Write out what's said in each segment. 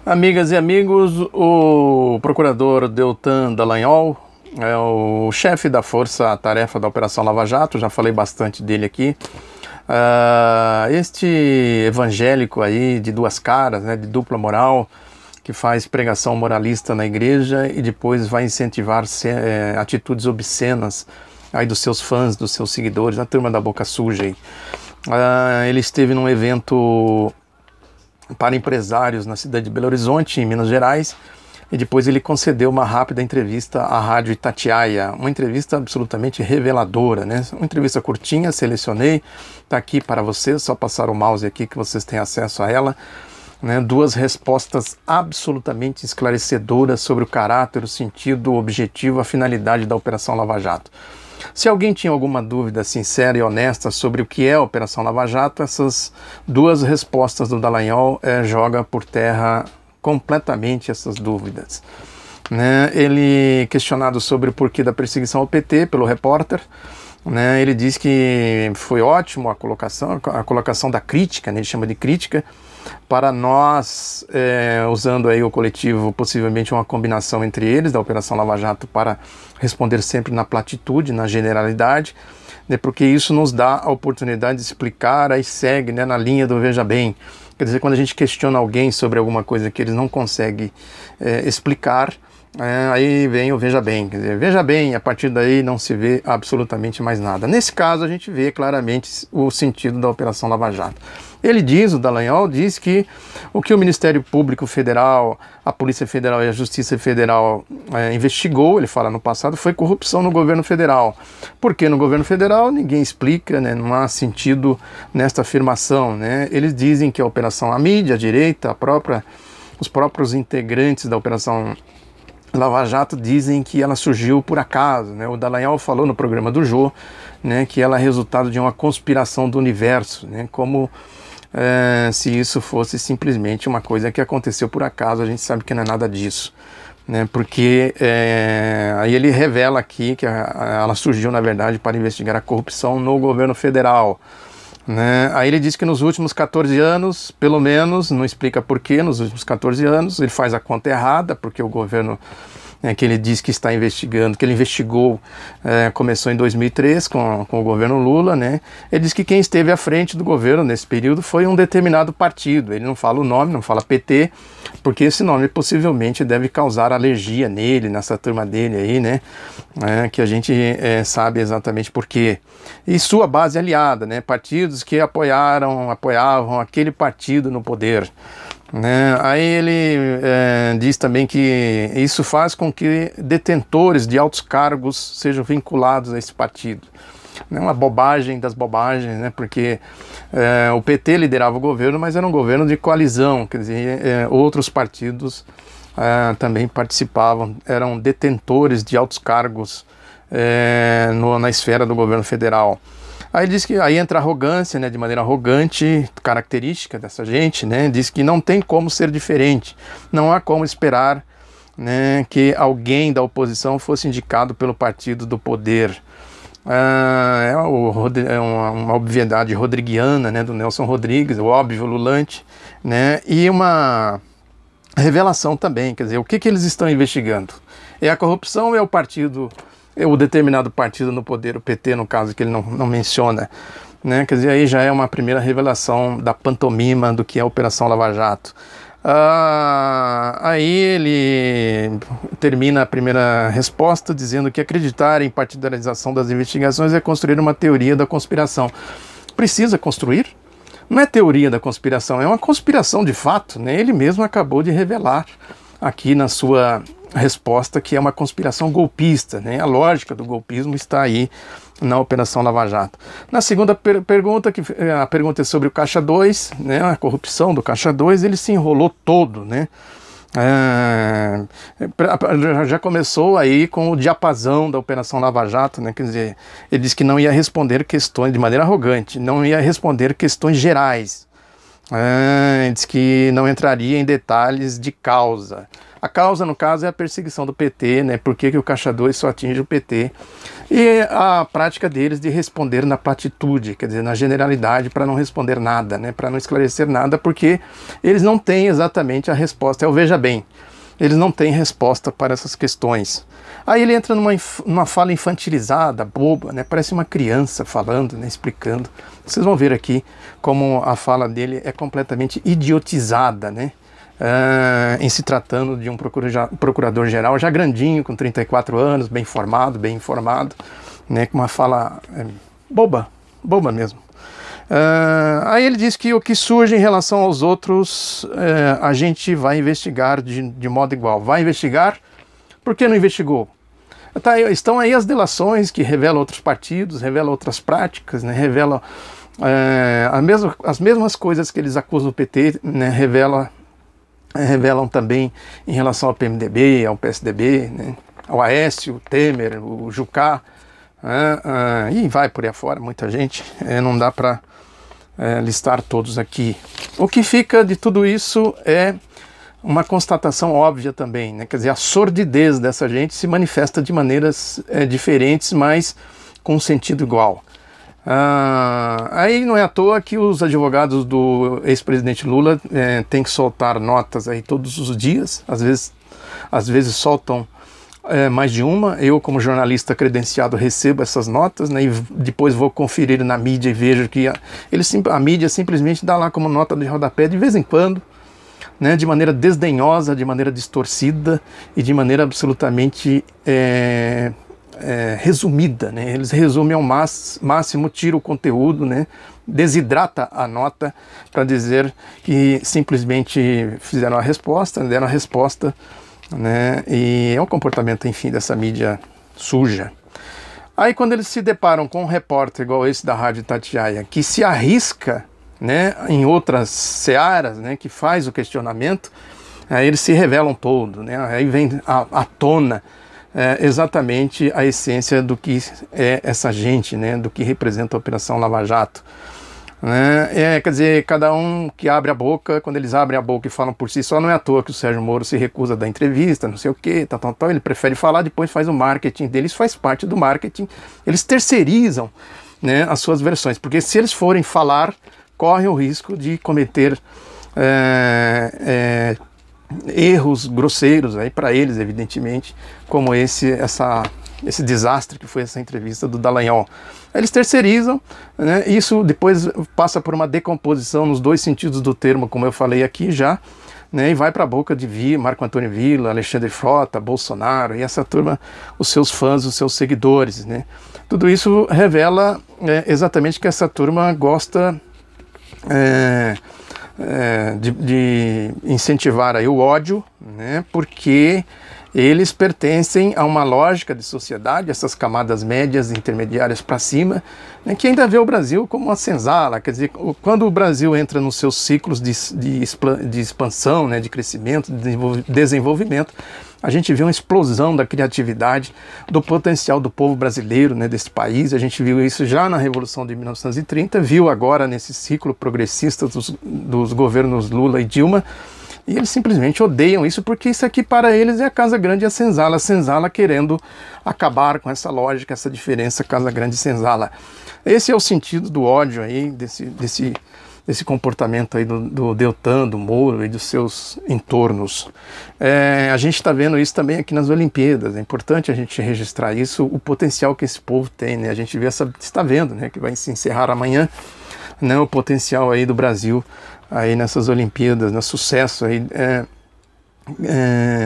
Amigas e amigos, o procurador Deltan Dallagnol é o chefe da força-tarefa da Operação Lava Jato, já falei bastante dele aqui. Este evangélico aí de duas caras, né, de dupla moral, que faz pregação moralista na igreja e depois vai incentivar atitudes obscenas aí dos seus fãs, dos seus seguidores, a turma da boca suja aí. Ele esteve num evento para empresários na cidade de Belo Horizonte, em Minas Gerais, e depois ele concedeu uma rápida entrevista à Rádio Itatiaia, uma entrevista absolutamente reveladora, né? Uma entrevista curtinha, selecionei, está aqui para vocês, só passar o mouse aqui que vocês têm acesso a ela, né? Duas respostas absolutamente esclarecedoras sobre o caráter, o sentido, o objetivo, a finalidade da Operação Lava Jato. Se alguém tinha alguma dúvida sincera e honesta sobre o que é a Operação Lava Jato, essas duas respostas do Dallagnol joga por terra completamente essas dúvidas. Né? Ele, questionado sobre o porquê da perseguição ao PT pelo repórter, né, ele diz que foi ótimo a colocação da crítica, né, ele chama de crítica, para nós, usando aí o coletivo, possivelmente uma combinação entre eles, da Operação Lava Jato, para responder sempre na platitude, na generalidade, né, porque isso nos dá a oportunidade de explicar, aí segue, né, na linha do veja bem. Quer dizer, quando a gente questiona alguém sobre alguma coisa que eles não conseguem explicar, aí vem o veja bem, quer dizer, veja bem, a partir daí não se vê absolutamente mais nada. Nesse caso a gente vê claramente o sentido da Operação Lava Jato. Ele diz, o Dallagnol diz que o que o Ministério Público Federal, a Polícia Federal e a Justiça Federal investigou, ele fala no passado, foi corrupção no governo federal. Porque no governo federal ninguém explica, né, não há sentido nesta afirmação, né? Eles dizem que a operação, a mídia, a direita, os próprios integrantes da Operação Lava Jato dizem que ela surgiu por acaso, né? O Dallagnol falou no programa do Jô, né, que ela é resultado de uma conspiração do universo, né, como se isso fosse simplesmente uma coisa que aconteceu por acaso. A gente sabe que não é nada disso, né, porque aí ele revela aqui que ela surgiu, na verdade, para investigar a corrupção no governo federal. Né? Aí ele diz que nos últimos 14 anos, pelo menos, não explica porquê, nos últimos 14 anos, ele faz a conta errada, porque o governo que ele diz que está investigando, que ele investigou, começou em 2003 com o governo Lula, né? Ele diz que quem esteve à frente do governo nesse período foi um determinado partido. Ele não fala o nome, não fala PT, porque esse nome possivelmente deve causar alergia nele, nessa turma dele aí, né? Que a gente sabe exatamente por quê. E sua base aliada, né? Partidos que apoiavam aquele partido no poder. Né? Aí ele diz também que isso faz com que detentores de altos cargos sejam vinculados a esse partido. É uma bobagem das bobagens, né? Porque o PT liderava o governo, mas era um governo de coalizão, quer dizer, outros partidos também participavam, eram detentores de altos cargos na esfera do governo federal. Aí diz que aí entra a arrogância, né, de maneira arrogante, característica dessa gente, né, diz que não tem como ser diferente, não há como esperar, né, que alguém da oposição fosse indicado pelo partido do poder. É uma obviedade rodriguiana, né, do Nelson Rodrigues, o óbvio lulante, né, e uma revelação também, quer dizer, o que eles estão investigando? É a corrupção ou é o partido, o determinado partido no poder, o PT no caso, que ele não menciona, né? Quer dizer, aí já é uma primeira revelação da pantomima do que é a Operação Lava Jato. Aí ele termina a primeira resposta dizendo que acreditar em partidarização das investigações é construir uma teoria da conspiração. Precisa construir? Não é teoria da conspiração, é uma conspiração de fato, né? Ele mesmo acabou de revelar aqui na sua resposta que é uma conspiração golpista, né? A lógica do golpismo está aí na Operação Lava Jato. Na segunda pergunta, a pergunta é sobre o Caixa 2, né? A corrupção do Caixa 2, ele se enrolou todo, né? Já começou aí com o diapasão da Operação Lava Jato, né? Quer dizer, ele disse que não ia responder questões de maneira arrogante, não ia responder questões gerais, Diz que não entraria em detalhes de causa. A causa, no caso, é a perseguição do PT, né? Por que o Caixa 2 só atinge o PT? E a prática deles de responder na platitude, quer dizer, na generalidade, para não responder nada, né? Para não esclarecer nada, porque eles não têm exatamente a resposta. Veja bem, eles não têm resposta para essas questões. Aí ele entra numa fala infantilizada, boba, né? Parece uma criança falando, né? Explicando. Vocês vão ver aqui como a fala dele é completamente idiotizada, né? Em se tratando de um procurador-geral já grandinho, com 34 anos, bem formado, bem informado, né? Com uma fala boba mesmo. Aí ele diz que o que surge em relação aos outros a gente vai investigar de modo igual. Vai investigar? Por que não investigou? Estão aí as delações que revelam outros partidos, revelam outras práticas, né? Revelam as mesmas coisas que eles acusam o PT, né? Revelam também em relação ao PMDB, ao PSDB, né? Ao Aécio, o Temer, o Jucá, e vai por aí afora, muita gente, não dá para listar todos aqui. O que fica de tudo isso é uma constatação óbvia também, né? Quer dizer, a sordidez dessa gente se manifesta de maneiras diferentes, mas com sentido igual. Aí não é à toa que os advogados do ex-presidente Lula têm que soltar notas aí todos os dias, às vezes soltam mais de uma. Eu, como jornalista credenciado, recebo essas notas, né, e depois vou conferir na mídia e vejo que a mídia simplesmente dá lá como nota de rodapé de vez em quando, né, de maneira desdenhosa, de maneira distorcida e de maneira absolutamente resumida, né? Eles resumem ao máximo, tiram o conteúdo, né? Desidrata a nota para dizer que simplesmente fizeram a resposta, deram a resposta, né? E é um comportamento, enfim, dessa mídia suja. Aí quando eles se deparam com um repórter igual esse da Rádio Itatiaia, que se arrisca, né, em outras searas, né, que faz o questionamento, aí eles se revelam todo, né? Aí vem à tona exatamente a essência do que é essa gente, né, do que representa a Operação Lava Jato. Quer dizer, cada um que abre a boca, quando eles abrem a boca e falam por si só, não é à toa que o Sérgio Moro se recusa a dar entrevista, não sei o que, tal, ele prefere falar, depois faz o marketing deles, faz parte do marketing, eles terceirizam, né, as suas versões, porque se eles forem falar, correm o risco de cometer erros grosseiros aí para eles, evidentemente, como esse desastre que foi essa entrevista do Dallagnol. Eles terceirizam, né? Isso depois passa por uma decomposição nos dois sentidos do termo, como eu falei aqui já, né? E vai para a boca de Marco Antônio Villa, Alexandre Frota, Bolsonaro e essa turma, os seus fãs, os seus seguidores, né? Tudo isso revela exatamente que essa turma gosta de incentivar aí o ódio, né, porque eles pertencem a uma lógica de sociedade, essas camadas médias e intermediárias para cima, né, que ainda vê o Brasil como uma senzala. Quer dizer, quando o Brasil entra nos seus ciclos de expansão, né, de crescimento, de desenvolvimento, a gente vê uma explosão da criatividade, do potencial do povo brasileiro, né, desse país. A gente viu isso já na Revolução de 1930, viu agora nesse ciclo progressista dos governos Lula e Dilma, e eles simplesmente odeiam isso, porque isso aqui para eles é a Casa Grande e a Senzala querendo acabar com essa lógica, essa diferença Casa Grande e Senzala. Esse é o sentido do ódio aí, desse comportamento aí do Deltan, do Moro e dos seus entornos. A gente está vendo isso também aqui nas Olimpíadas. É importante a gente registrar isso, o potencial que esse povo tem, né? A gente está vendo, né, que vai se encerrar amanhã, né, o potencial aí do Brasil aí nessas Olimpíadas, no sucesso aí,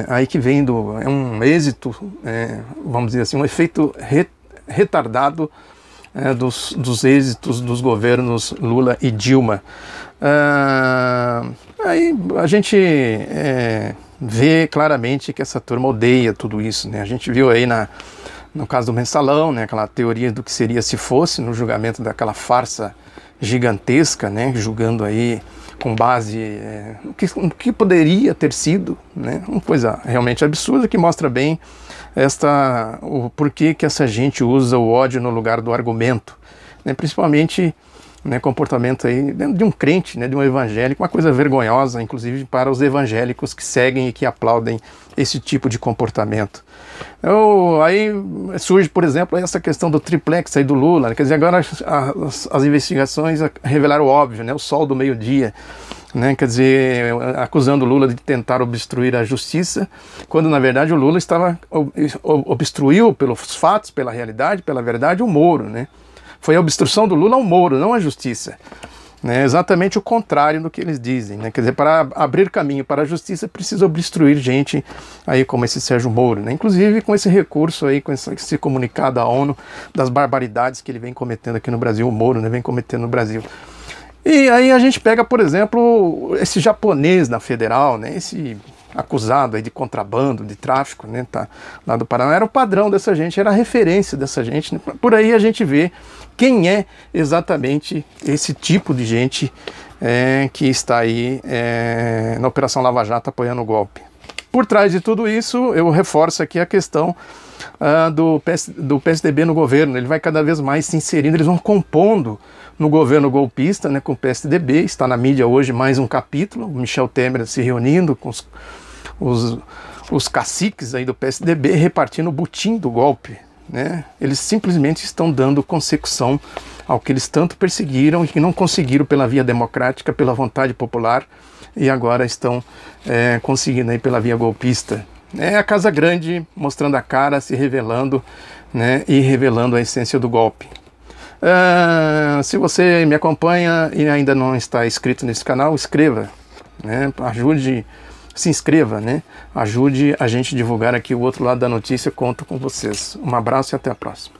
aí que vem um êxito, vamos dizer assim, um efeito retardado dos êxitos dos governos Lula e Dilma. Aí a gente vê claramente que essa turma odeia tudo isso, né? A gente viu aí no caso do Mensalão, né, aquela teoria do que seria se fosse, no julgamento daquela farsa gigantesca, né, julgando aí com base no que poderia ter sido, né, uma coisa realmente absurda que mostra bem o porquê que essa gente usa o ódio no lugar do argumento, né, principalmente né, comportamento aí de um crente, né, de um evangélico, uma coisa vergonhosa, inclusive para os evangélicos que seguem e que aplaudem esse tipo de comportamento. Aí surge, por exemplo, essa questão do triplex aí do Lula, né? Quer dizer, agora as investigações revelaram o óbvio, né, o sol do meio-dia, né, quer dizer, acusando o Lula de tentar obstruir a justiça, quando na verdade o Lula obstruiu pelos fatos, pela realidade, pela verdade, o Moro, né? Foi a obstrução do Lula ao Moro, não à justiça. Né, exatamente o contrário do que eles dizem, né? Quer dizer, para abrir caminho para a justiça precisa obstruir gente aí como esse Sérgio Moro, né? Inclusive com esse recurso aí, com esse comunicado à ONU das barbaridades que ele vem cometendo aqui no Brasil, o Moro, né, vem cometendo no Brasil. E aí a gente pega, por exemplo, esse japonês na Federal, né, esse acusado aí de contrabando, de tráfico, né, tá lá do Paraná, era o padrão dessa gente, era a referência dessa gente, né? Por aí a gente vê quem é exatamente esse tipo de gente que está aí na Operação Lava Jato apoiando o golpe. Por trás de tudo isso, eu reforço aqui a questão do PSDB no governo. Ele vai cada vez mais se inserindo, eles vão compondo no governo golpista, né, com o PSDB. Está na mídia hoje mais um capítulo, o Michel Temer se reunindo com os caciques aí do PSDB, repartindo o butim do golpe. Né? Eles simplesmente estão dando consecução ao que eles tanto perseguiram e que não conseguiram pela via democrática, pela vontade popular, e agora estão conseguindo aí pela via golpista. É a Casa Grande mostrando a cara, se revelando, né, e revelando a essência do golpe. Se você me acompanha e ainda não está inscrito nesse canal, inscreva, né, se inscreva, né, ajude a gente a divulgar aqui o outro lado da notícia. Conto com vocês. Um abraço e até a próxima.